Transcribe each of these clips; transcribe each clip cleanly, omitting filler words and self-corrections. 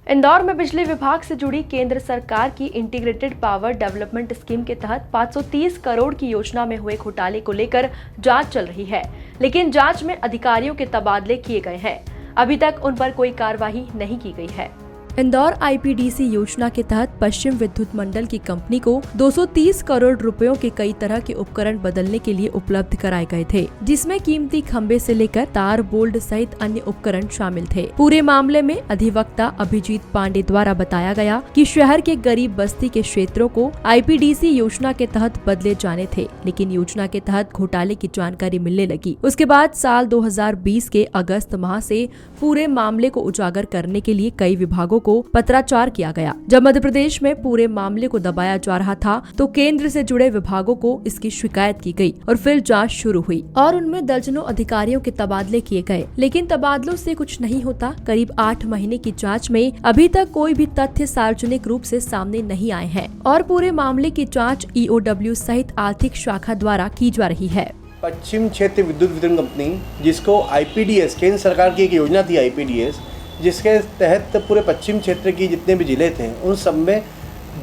इंदौर में बिजली विभाग से जुड़ी केंद्र सरकार की इंटीग्रेटेड पावर डेवलपमेंट स्कीम के तहत 530 करोड़ की योजना में हुए घोटाले को लेकर जांच चल रही है, लेकिन जांच में अधिकारियों के तबादले किए गए हैं। अभी तक उन पर कोई कार्रवाई नहीं की गई है। इंदौर आईपीडीसी योजना के तहत पश्चिम विद्युत मंडल की कंपनी को 230 करोड़ रुपयों के कई तरह के उपकरण बदलने के लिए उपलब्ध कराए गए थे, जिसमें कीमती खंबे से लेकर तार बोल्ट सहित अन्य उपकरण शामिल थे। पूरे मामले में अधिवक्ता अभिजीत पांडे द्वारा बताया गया कि शहर के गरीब बस्ती के क्षेत्रों को आईपीडीसी योजना के तहत बदले जाने थे, लेकिन योजना के तहत घोटाले की जानकारी मिलने लगी। उसके बाद साल 2020 के अगस्त माह से पूरे मामले को उजागर करने के लिए कई विभागों को पत्राचार किया गया। जब मध्य प्रदेश में पूरे मामले को दबाया जा रहा था तो केंद्र से जुड़े विभागों को इसकी शिकायत की गई और फिर जांच शुरू हुई और उनमें दर्जनों अधिकारियों के तबादले किए गए, लेकिन तबादलों से कुछ नहीं होता। करीब 8 महीने की जांच में अभी तक कोई भी तथ्य सार्वजनिक रूप से सामने नहीं आए हैं और पूरे मामले की जाँच ईओडब्ल्यू सहित आर्थिक शाखा द्वारा की जा रही है। पश्चिम क्षेत्र विद्युत वितरण कंपनी, जिसको आईपीडीएस, केंद्र सरकार की एक योजना थी आईपीडीएस, जिसके तहत पूरे पश्चिम क्षेत्र की जितने भी जिले थे उन सब में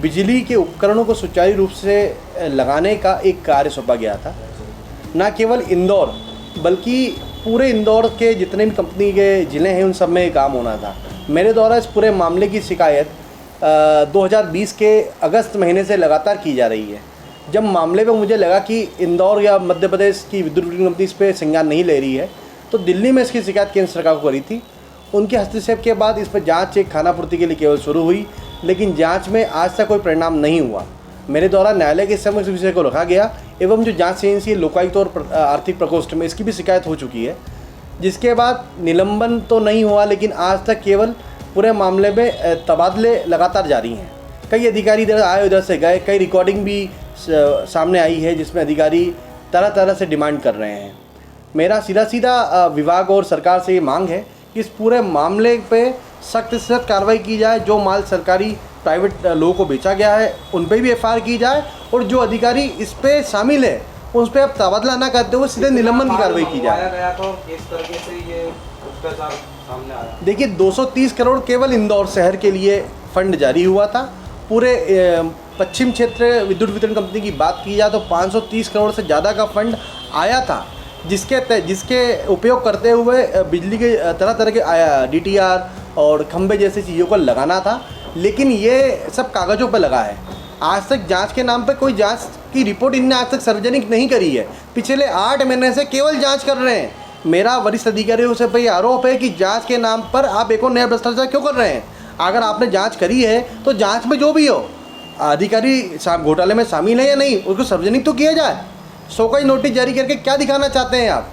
बिजली के उपकरणों को सुचारू रूप से लगाने का एक कार्य सौंपा गया था। न केवल इंदौर बल्कि पूरे इंदौर के जितने भी कंपनी के जिले हैं उन सब में काम होना था। मेरे द्वारा इस पूरे मामले की शिकायत 2020 के अगस्त महीने से लगातार की जा रही है। जब मामले पे मुझे लगा कि इंदौर या मध्य प्रदेश की विद्युत वितरण कंपनी इस पर संज्ञान नहीं ले रही है, तो दिल्ली में इसकी शिकायत केंद्र सरकार को करी थी। उनके हस्तक्षेप के बाद इस पर जांच एक खानापूर्ति के लिए केवल शुरू हुई, लेकिन जांच में आज तक कोई परिणाम नहीं हुआ। मेरे द्वारा न्यायालय के समक्ष विषय को रखा गया एवं जो जांच एजेंसी लोकायुक्त और आर्थिक प्रकोष्ठ में इसकी भी शिकायत हो चुकी है, जिसके बाद निलंबन तो नहीं हुआ, लेकिन आज तक केवल पूरे मामले में तबादले लगातार जारी हैं। कई अधिकारी इधर आए उधर से गए, कई रिकॉर्डिंग भी सामने आई है जिसमें अधिकारी तरह तरह से डिमांड कर रहे हैं। मेरा सीधा विभाग और सरकार से ये मांग है कि इस पूरे मामले पे सख्त से सख्त कार्रवाई की जाए। जो माल सरकारी प्राइवेट लोगों को बेचा गया है उन पर भी एफआईआर की जाए और जो अधिकारी इस पे शामिल है उस पर अब तबादला ना करते हुए सीधे निलंबन की कार्रवाई की जाए। देखिए, 230 करोड़ केवल इंदौर शहर के लिए फंड जारी हुआ था। पूरे पश्चिम क्षेत्र विद्युत वितरण कंपनी की बात की जाए तो 530 करोड़ से ज़्यादा का फंड आया था, जिसके उपयोग करते हुए बिजली के तरह तरह के डीटीआर और खंबे जैसी चीज़ों को लगाना था, लेकिन ये सब कागज़ों पर लगा है। आज तक जांच के नाम पे कोई जांच की रिपोर्ट इनने आज तक सार्वजनिक नहीं करी है। पिछले 8 महीने से केवल जांच कर रहे हैं। मेरा वरिष्ठ अधिकारियों से भाई आरोप है कि जांच के नाम पर आप एक और नया भ्रष्टाचार क्यों कर रहे हैं। अगर आपने जाँच करी है तो जाँच में जो भी हो अधिकारी घोटाले में शामिल है या नहीं उसको सार्वजनिक तो किया जाए। शोकॉज नोटिस जारी करके क्या दिखाना चाहते हैं आप?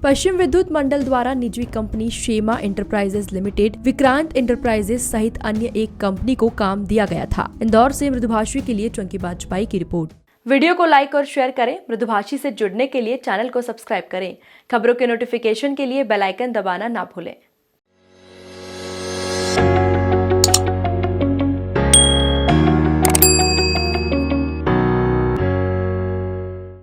पश्चिम विद्युत मंडल द्वारा निजी company Shema enterprises limited, Vikrant enterprises सहित अन्य एक कंपनी को काम दिया गया था। इंदौर से मृदुभाषी के लिए चंकी बाजपेयी की रिपोर्ट। वीडियो को लाइक और शेयर करें। मृदुभाषी से जुड़ने के लिए चैनल को सब्सक्राइब करें। खबरों के नोटिफिकेशन के लिए बेल आइकन दबाना ना भूलें।